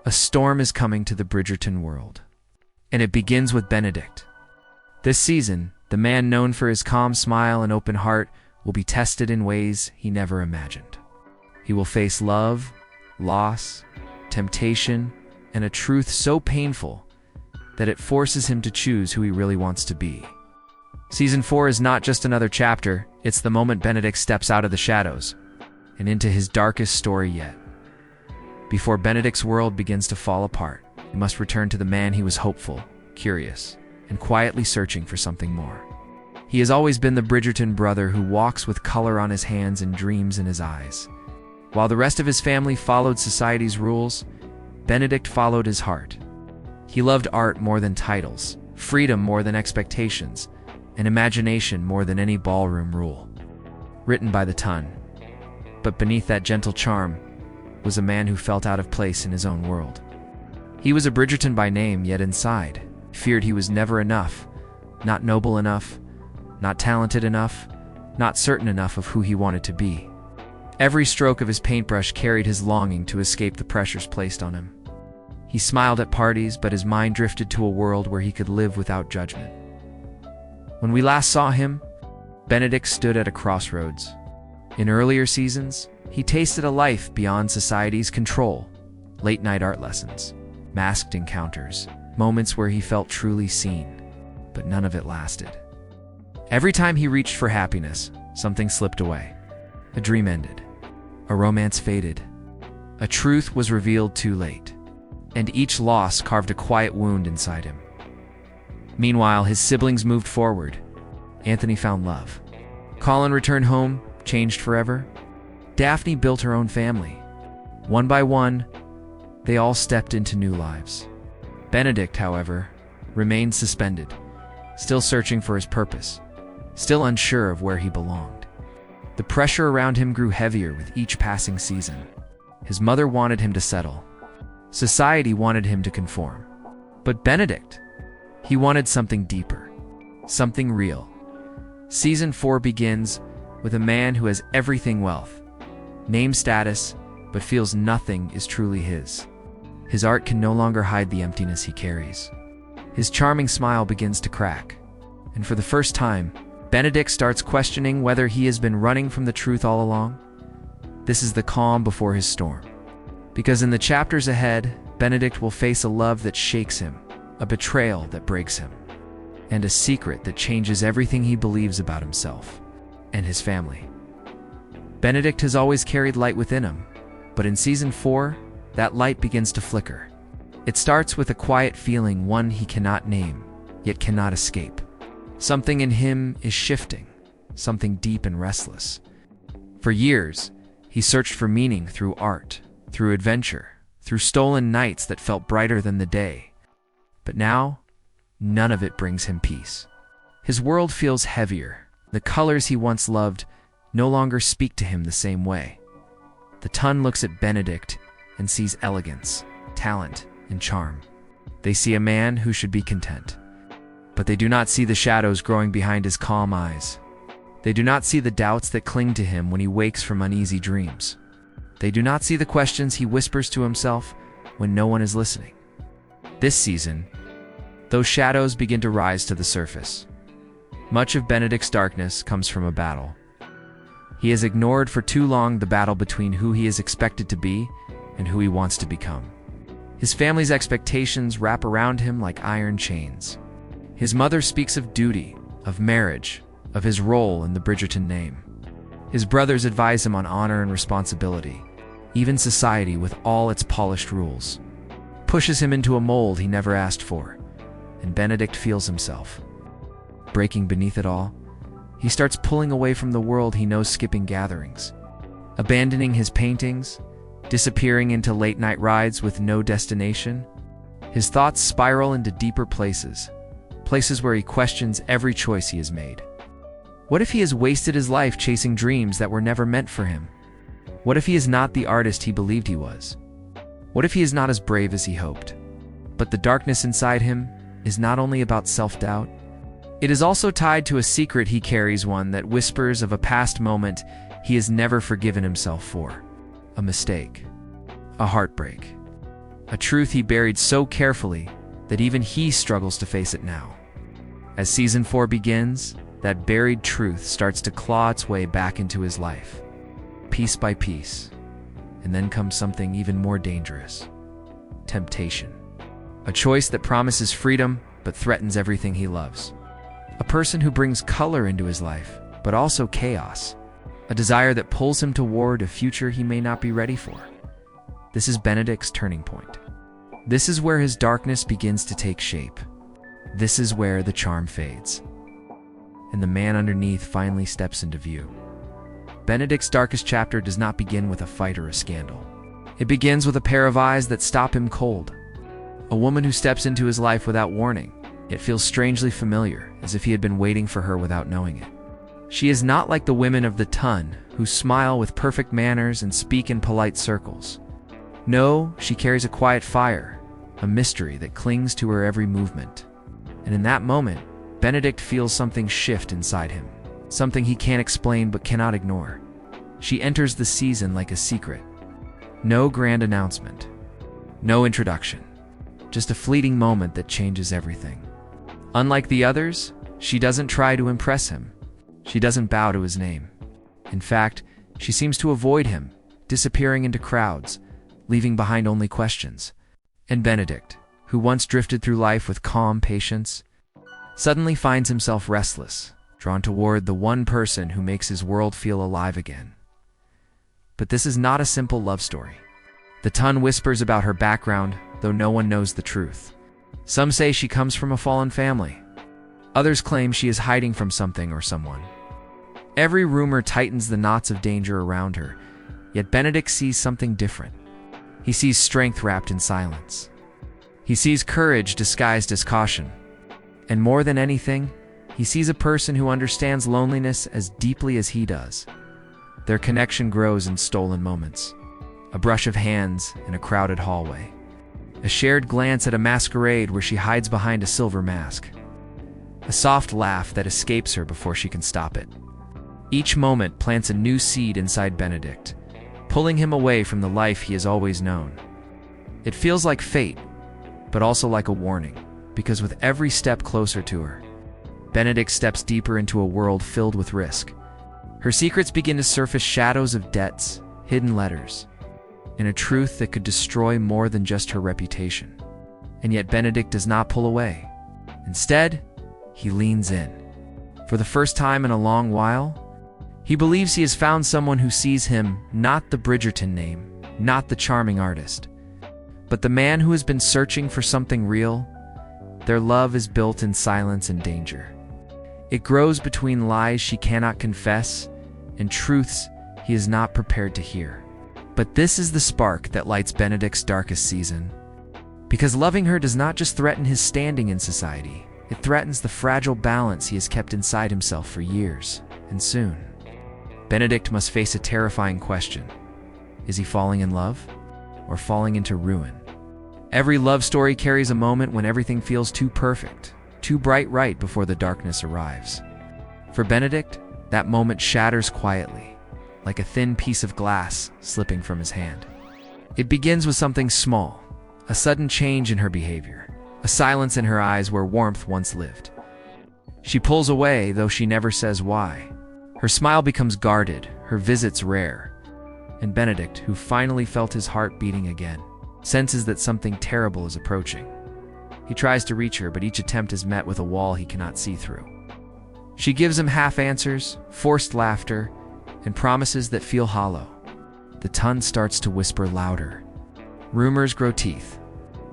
A storm is coming to the Bridgerton world. And it begins with Benedict. This season, the man known for his calm smile and open heart will be tested in ways he never imagined. He will face love, loss, temptation, and a truth so painful that it forces him to choose who he really wants to be. Season 4 is not just another chapter, it's the moment Benedict steps out of the shadows and into his darkest story yet. Before Benedict's world begins to fall apart, he must return to the man he was hopeful, curious, and quietly searching for something more. He has always been the Bridgerton brother who walks with color on his hands and dreams in his eyes. While the rest of his family followed society's rules, Benedict followed his heart. He loved art more than titles, freedom more than expectations, and imagination more than any ballroom rule. Written by the Ton. But beneath that gentle charm was a man who felt out of place in his own world. He was a Bridgerton by name, yet inside, feared he was never enough, not noble enough, not talented enough, not certain enough of who he wanted to be. Every stroke of his paintbrush carried his longing to escape the pressures placed on him. He smiled at parties, but his mind drifted to a world where he could live without judgment. When we last saw him, Benedict stood at a crossroads. In earlier seasons, he tasted a life beyond society's control, late-night art lessons, masked encounters, moments where he felt truly seen, but none of it lasted. Every time he reached for happiness, something slipped away. A dream ended. A romance faded. A truth was revealed too late. And each loss carved a quiet wound inside him. Meanwhile, his siblings moved forward. Anthony found love. Colin returned home, changed forever. Daphne built her own family. One by one, they all stepped into new lives. Benedict, however, remained suspended, still searching for his purpose, still unsure of where he belonged. The pressure around him grew heavier with each passing season. His mother wanted him to settle. Society wanted him to conform. But Benedict, he wanted something deeper, something real. Season 4 begins with a man who has everything: wealth, name, status, but feels nothing is truly his. His art can no longer hide the emptiness he carries. His charming smile begins to crack. And for the first time, Benedict starts questioning whether he has been running from the truth all along. This is the calm before his storm. Because in the chapters ahead, Benedict will face a love that shakes him, a betrayal that breaks him, and a secret that changes everything he believes about himself and his family. Benedict has always carried light within him, but in Season 4, that light begins to flicker. It starts with a quiet feeling, one he cannot name, yet cannot escape. Something in him is shifting, something deep and restless. For years, he searched for meaning through art, through adventure, through stolen nights that felt brighter than the day. But now, none of it brings him peace. His world feels heavier. The colors he once loved no longer speak to him the same way. The Ton looks at Benedict and sees elegance, talent, and charm. They see a man who should be content. But they do not see the shadows growing behind his calm eyes. They do not see the doubts that cling to him when he wakes from uneasy dreams. They do not see the questions he whispers to himself when no one is listening. This season, those shadows begin to rise to the surface. Much of Benedict's darkness comes from a battle. He has ignored for too long the battle between who he is expected to be and who he wants to become. His family's expectations wrap around him like iron chains. His mother speaks of duty, of marriage, of his role in the Bridgerton name. His brothers advise him on honor and responsibility. Even society, with all its polished rules, pushes him into a mold he never asked for, and Benedict feels himself breaking beneath it all. He starts pulling away from the world he knows, skipping gatherings, abandoning his paintings, disappearing into late-night rides with no destination. His thoughts spiral into deeper places where he questions every choice he has made. What if he has wasted his life chasing dreams that were never meant for him? What if he is not the artist he believed he was? What if he is not as brave as he hoped? But the darkness inside him is not only about self-doubt. It is also tied to a secret he carries, one that whispers of a past moment he has never forgiven himself for. A mistake. A heartbreak. a truth he buried so carefully that even he struggles to face it now. As season 4 begins, that buried truth starts to claw its way back into his life, piece by piece. And then comes something even more dangerous: temptation. A choice that promises freedom but threatens everything he loves. A person who brings color into his life, but also chaos. A desire that pulls him toward a future he may not be ready for. This is Benedict's turning point. This is where his darkness begins to take shape. This is where the charm fades, and the man underneath finally steps into view. Benedict's darkest chapter does not begin with a fight or a scandal. It begins with a pair of eyes that stop him cold. A woman who steps into his life without warning. It feels strangely familiar, as if he had been waiting for her without knowing it. She is not like the women of the ton, who smile with perfect manners and speak in polite circles. No, she carries a quiet fire, a mystery that clings to her every movement. And in that moment, Benedict feels something shift inside him. Something he can't explain but cannot ignore. She enters the season like a secret. No grand announcement. No introduction. Just a fleeting moment that changes everything. Unlike the others, she doesn't try to impress him. She doesn't bow to his name. In fact, she seems to avoid him, disappearing into crowds, leaving behind only questions. And Benedict, who once drifted through life with calm patience, suddenly finds himself restless, drawn toward the one person who makes his world feel alive again. But this is not a simple love story. The ton whispers about her background, though no one knows the truth. Some say she comes from a fallen family. Others claim she is hiding from something or someone. Every rumor tightens the knots of danger around her, yet Benedict sees something different. He sees strength wrapped in silence. He sees courage disguised as caution. And more than anything, he sees a person who understands loneliness as deeply as he does. Their connection grows in stolen moments. A brush of hands in a crowded hallway. A shared glance at a masquerade where she hides behind a silver mask. A soft laugh that escapes her before she can stop it. Each moment plants a new seed inside Benedict, pulling him away from the life he has always known. It feels like fate, but also like a warning, because with every step closer to her, Benedict steps deeper into a world filled with risk. Her secrets begin to surface: shadows of debts, hidden letters, and a truth that could destroy more than just her reputation. And yet Benedict does not pull away. Instead, he leans in. For the first time in a long while, he believes he has found someone who sees him, not the Bridgerton name, not the charming artist, but the man who has been searching for something real. Their love is built in silence and danger. It grows between lies she cannot confess and truths he is not prepared to hear. But this is the spark that lights Benedict's darkest season. Because loving her does not just threaten his standing in society, it threatens the fragile balance he has kept inside himself for years. And soon, Benedict must face a terrifying question. Is he falling in love or falling into ruin? Every love story carries a moment when everything feels too perfect, too bright right before the darkness arrives. For Benedict, that moment shatters quietly, like a thin piece of glass slipping from his hand. It begins with something small, a sudden change in her behavior, a silence in her eyes where warmth once lived. She pulls away, though she never says why. Her smile becomes guarded, her visits rare. And Benedict, who finally felt his heart beating again, senses that something terrible is approaching. He tries to reach her, but each attempt is met with a wall he cannot see through. She gives him half answers, forced laughter, and promises that feel hollow. The ton starts to whisper louder. Rumors grow teeth.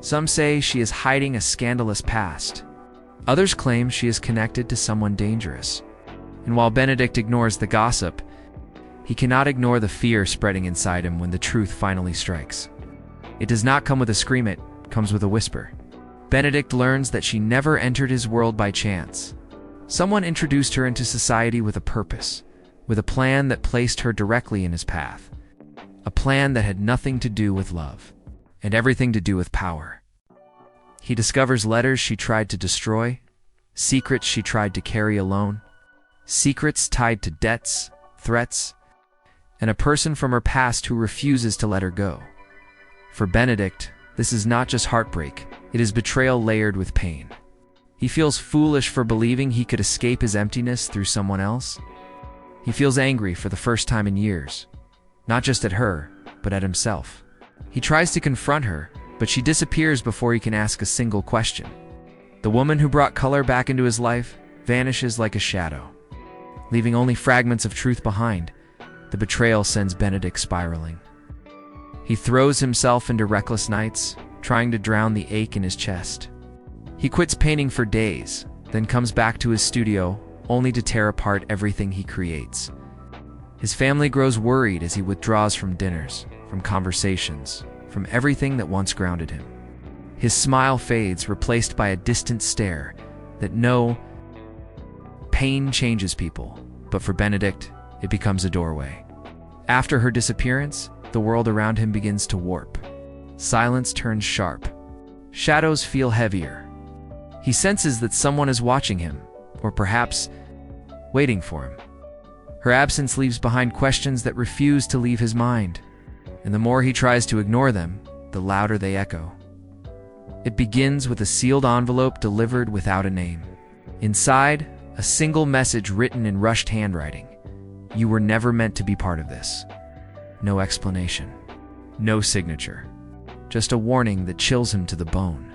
Some say she is hiding a scandalous past. Others claim she is connected to someone dangerous. And while Benedict ignores the gossip, he cannot ignore the fear spreading inside him when the truth finally strikes. It does not come with a scream, it comes with a whisper. Benedict learns that she never entered his world by chance. Someone introduced her into society with a purpose, with a plan that placed her directly in his path. A plan that had nothing to do with love, and everything to do with power. He discovers letters she tried to destroy, secrets she tried to carry alone, secrets tied to debts, threats, and a person from her past who refuses to let her go. For Benedict, This is not just heartbreak, it is betrayal layered with pain. He feels foolish for believing he could escape his emptiness through someone else. He feels angry for the first time in years, not just at her, but at himself. He tries to confront her, but she disappears before he can ask a single question. The woman who brought color back into his life vanishes like a shadow, leaving only fragments of truth behind. The betrayal sends Benedict spiraling. He throws himself into reckless nights, trying to drown the ache in his chest. He quits painting for days, then comes back to his studio, only to tear apart everything he creates. His family grows worried as he withdraws from dinners, from conversations, from everything that once grounded him. His smile fades, replaced by a distant stare that pain changes people, but for Benedict, it becomes a doorway. After her disappearance, the world around him begins to warp. Silence turns sharp. Shadows feel heavier. He senses that someone is watching him, or perhaps waiting for him. Her absence leaves behind questions that refuse to leave his mind, and the more he tries to ignore them, the louder they echo. It begins with a sealed envelope delivered without a name. Inside, a single message written in rushed handwriting. You were never meant to be part of this. No explanation. No signature. Just a warning that chills him to the bone.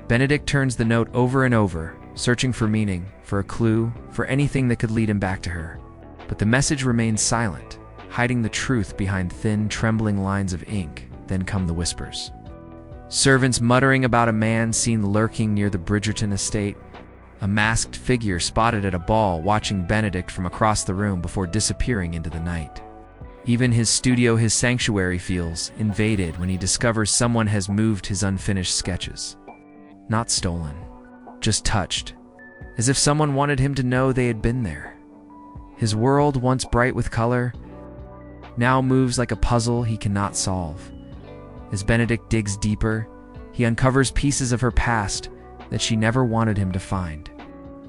Benedict turns the note over and over, searching for meaning, for a clue, for anything that could lead him back to her. But the message remains silent, hiding the truth behind thin, trembling lines of ink. Then come the whispers. Servants muttering about a man seen lurking near the Bridgerton estate. A masked figure spotted at a ball watching Benedict from across the room before disappearing into the night. Even his studio, his sanctuary, feels invaded when he discovers someone has moved his unfinished sketches. Not stolen, just touched, as if someone wanted him to know they had been there. His world, once bright with color, now moves like a puzzle he cannot solve. As Benedict digs deeper, he uncovers pieces of her past that she never wanted him to find.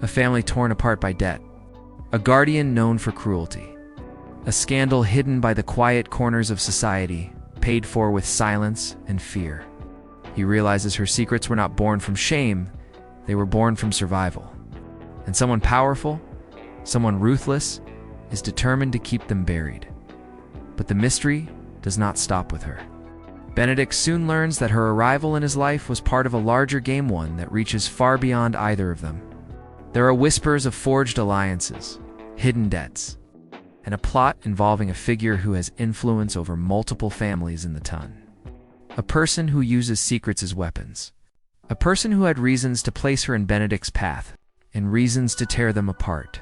A family torn apart by debt, a guardian known for cruelty, a scandal hidden by the quiet corners of society, paid for with silence and fear. He realizes her secrets were not born from shame, they were born from survival. And someone powerful, someone ruthless, is determined to keep them buried. But the mystery does not stop with her. Benedict soon learns that her arrival in his life was part of a larger game, one that reaches far beyond either of them. There are whispers of forged alliances, hidden debts, and a plot involving a figure who has influence over multiple families in the Ton. A person who uses secrets as weapons. A person who had reasons to place her in Benedict's path, and reasons to tear them apart.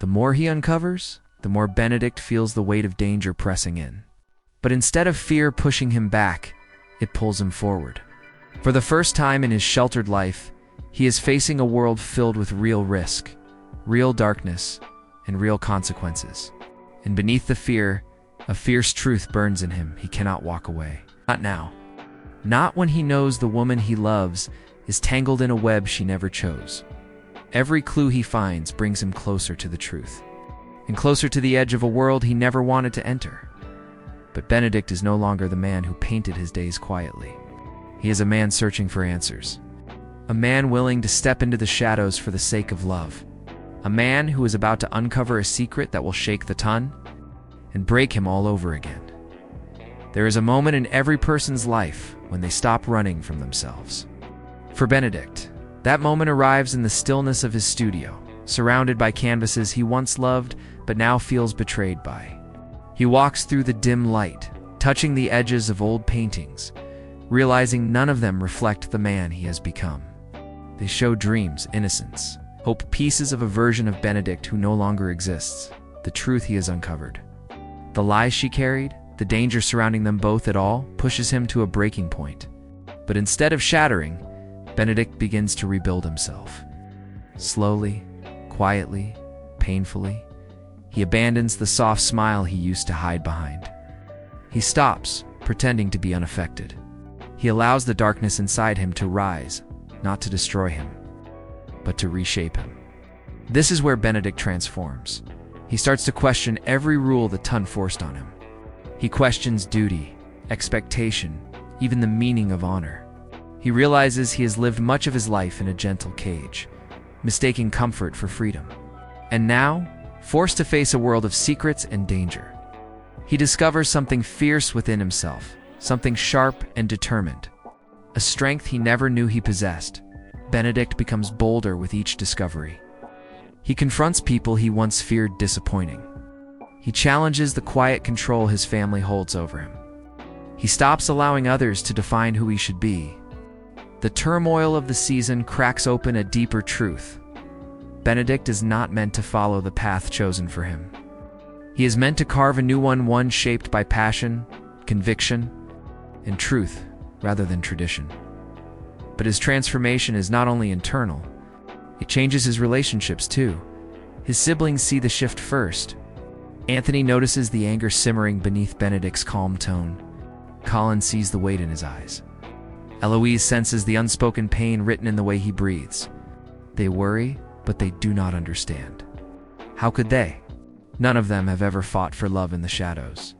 The more he uncovers, the more Benedict feels the weight of danger pressing in. But instead of fear pushing him back, it pulls him forward. For the first time in his sheltered life, he is facing a world filled with real risk, real darkness, and real consequences. And beneath the fear, a fierce truth burns in him. He cannot walk away. Not now. Not when he knows the woman he loves is tangled in a web she never chose. Every clue he finds brings him closer to the truth, and closer to the edge of a world he never wanted to enter. But Benedict is no longer the man who painted his days quietly. He is a man searching for answers. A man willing to step into the shadows for the sake of love. A man who is about to uncover a secret that will shake the Ton and break him all over again. There is a moment in every person's life when they stop running from themselves. For Benedict, that moment arrives in the stillness of his studio, surrounded by canvases he once loved but now feels betrayed by. He walks through the dim light, touching the edges of old paintings, realizing none of them reflect the man he has become. They show dreams, innocence, hope, pieces of a version of Benedict who no longer exists, the truth he has uncovered. The lies she carried, the danger surrounding them both, it all pushes him to a breaking point. But instead of shattering, Benedict begins to rebuild himself. Slowly, quietly, painfully, he abandons the soft smile he used to hide behind. He stops, pretending to be unaffected. He allows the darkness inside him to rise, not to destroy him, but to reshape him. This is where Benedict transforms. He starts to question every rule the Ton forced on him. He questions duty, expectation, even the meaning of honor. He realizes he has lived much of his life in a gentle cage, mistaking comfort for freedom. And now, forced to face a world of secrets and danger, he discovers something fierce within himself, something sharp and determined, a strength he never knew he possessed. Benedict becomes bolder with each discovery. He confronts people he once feared disappointing. He challenges the quiet control his family holds over him. He stops allowing others to define who he should be. The turmoil of the season cracks open a deeper truth. Benedict is not meant to follow the path chosen for him. He is meant to carve a new one shaped by passion, conviction, and truth rather than tradition. But his transformation is not only internal, it changes his relationships too. His siblings see the shift first. Anthony notices the anger simmering beneath Benedict's calm tone. Colin sees the weight in his eyes. Eloise senses the unspoken pain written in the way he breathes. They worry, but they do not understand. How could they? None of them have ever fought for love in the shadows.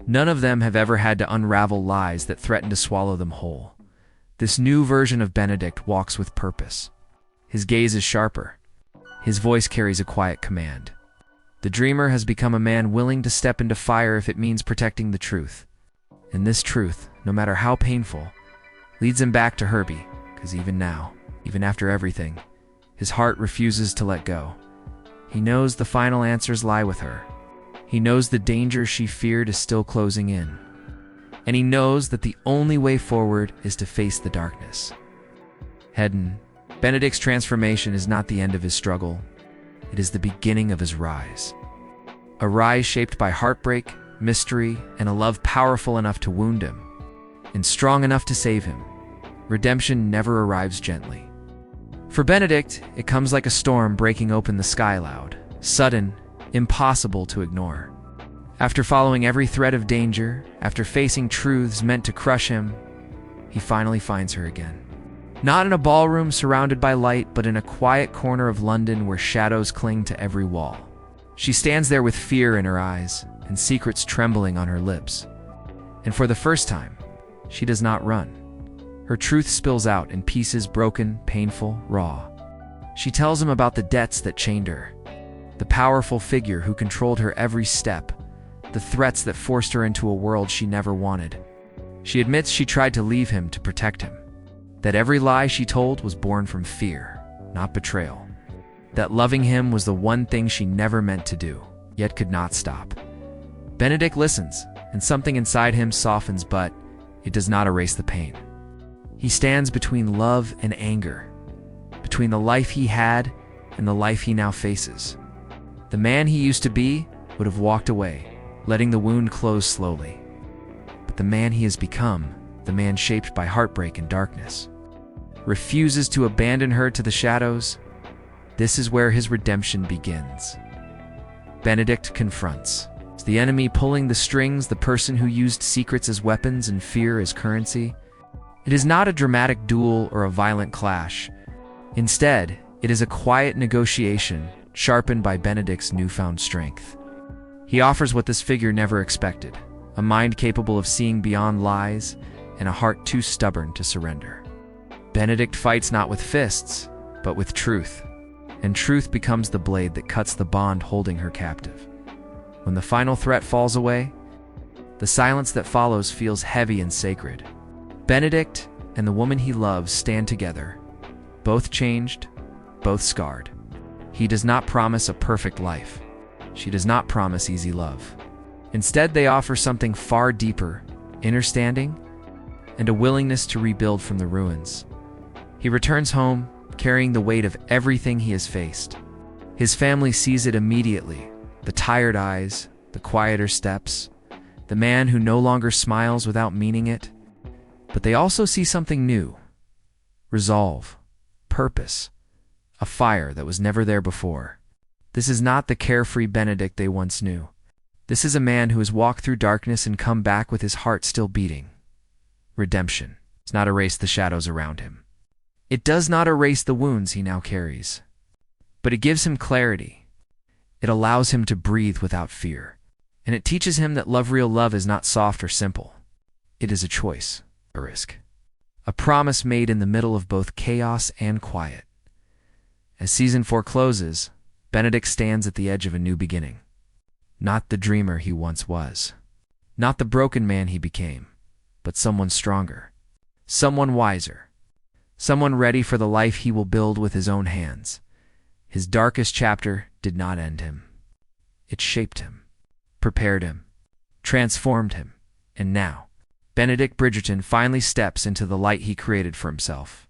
None of them have ever had to unravel lies that threaten to swallow them whole. This new version of Benedict walks with purpose. His gaze is sharper. His voice carries a quiet command. The dreamer has become a man willing to step into fire if it means protecting the truth. And this truth, no matter how painful, leads him back to Herbie, because even now, even after everything, his heart refuses to let go. He knows the final answers lie with her. He knows the danger she feared is still closing in. And he knows that the only way forward is to face the darkness. Hedden, Benedict's transformation is not the end of his struggle. It is the beginning of his rise. A rise shaped by heartbreak, mystery, and a love powerful enough to wound him, and strong enough to save him. Redemption never arrives gently. For Benedict, it comes like a storm breaking open the sky loud, sudden, impossible to ignore. After following every thread of danger, after facing truths meant to crush him, he finally finds her again. Not in a ballroom surrounded by light, but in a quiet corner of London where shadows cling to every wall. She stands there with fear in her eyes and secrets trembling on her lips. And for the first time, she does not run. Her truth spills out in pieces, broken, painful, raw. She tells him about the debts that chained her, the powerful figure who controlled her every step, the threats that forced her into a world she never wanted. She admits she tried to leave him to protect him, that every lie she told was born from fear, not betrayal, that loving him was the one thing she never meant to do, yet could not stop. Benedict listens, and something inside him softens, but it does not erase the pain. He stands between love and anger, between the life he had and the life he now faces. The man he used to be would have walked away, letting the wound close slowly. But the man he has become, the man shaped by heartbreak and darkness, refuses to abandon her to the shadows. This is where his redemption begins. Benedict confronts the enemy pulling the strings, the person who used secrets as weapons and fear as currency. It is not a dramatic duel or a violent clash. Instead, it is a quiet negotiation sharpened by Benedict's newfound strength. He offers what this figure never expected, a mind capable of seeing beyond lies and a heart too stubborn to surrender. Benedict fights not with fists, but with truth, and truth becomes the blade that cuts the bond holding her captive. When the final threat falls away, the silence that follows feels heavy and sacred. Benedict and the woman he loves stand together, both changed, both scarred. He does not promise a perfect life. She does not promise easy love. Instead, they offer something far deeper, understanding, and a willingness to rebuild from the ruins. He returns home, carrying the weight of everything he has faced. His family sees it immediately, the tired eyes, the quieter steps, the man who no longer smiles without meaning it. But they also see something new: resolve, purpose, a fire that was never there before. This is not the carefree Benedict they once knew. This is a man who has walked through darkness and come back with his heart still beating. Redemption does not erase the shadows around him. It does not erase the wounds he now carries. But it gives him clarity. It allows him to breathe without fear. And it teaches him that real love is not soft or simple. It is a choice. A risk. A promise made in the middle of both chaos and quiet. As Season 4 closes, Benedict stands at the edge of a new beginning. Not the dreamer he once was. Not the broken man he became, but someone stronger. Someone wiser. Someone ready for the life he will build with his own hands. His darkest chapter did not end him. It shaped him, prepared him, transformed him, and now, Benedict Bridgerton finally steps into the light he created for himself.